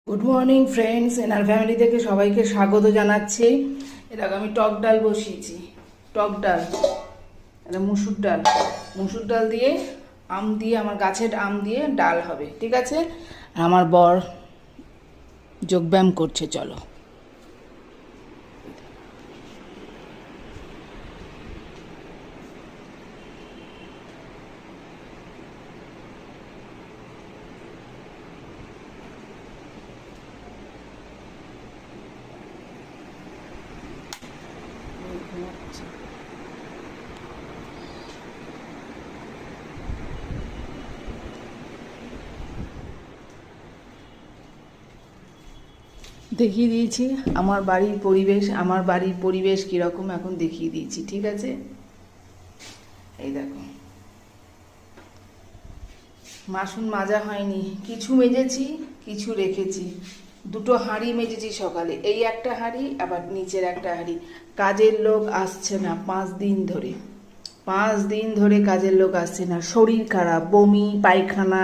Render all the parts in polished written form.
Good morning friends, NR family থেকে সবাইকে স্বাগত জানাচ্ছি। এর আগে আমি টক ডাল বসিয়েছি। টক ডাল, এটা মুসুর ডাল দিয়ে আম দিয়ে, আমার গাছের আম দিয়ে ডাল হবে, ঠিক আছে। আর আমার বর যোগব্যায়াম করছে, চলো। দেখিয়ে দিয়েছি আমার বাড়ির পরিবেশ কীরকম এখন দেখিয়ে দিয়েছি, ঠিক আছে। এই দেখো, বাসন মাজা হয়নি, কিছু মেজেছি কিছু রেখেছি। দুটো হাঁড়ি মেজেছি সকালে, এই একটা হাঁড়ি আবার নিচের একটা হাঁড়ি। কাজের লোক আসছে না 5 দিন ধরে, 5 দিন ধরে কাজের লোক আসছে না। শরীর খারাপ, বমি পায়খানা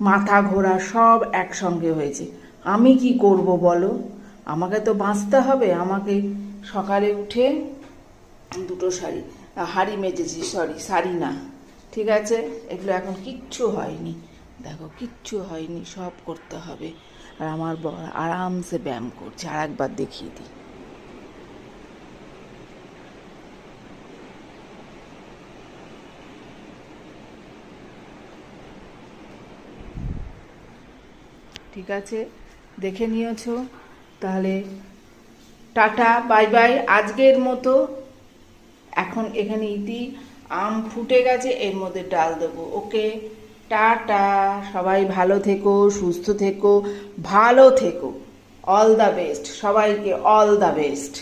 মাথা ঘোরা সব একসঙ্গে হয়েছে। আমি কি করব বলো? আমাকে তো বাঁচতে হবে। আমাকে সকালে উঠে দুটো হাঁড়ি মেজেছি, শাড়ি না, ঠিক আছে। এগুলো এখন কিচ্ছু হয়নি, দেখো কিচ্ছু হয়নি, সব করতে হবে। আর আমার বর আরামসে ব্যায়াম করছে। আর একবার দেখিয়ে দিই, ঠিক আছে, দেখে নিয়েছো তাহলে। টাটা, বাই বাই আজকের মতো। এখন এখানে আম ফুটে গেছে, এর মধ্যে ডাল দেবো। ওকে, টাটা। সবাই ভালো থেকো, সুস্থ থেকো, ভালো থেকো। অল দ্য বেস্ট সবাইকে, অল দ্য বেস্ট।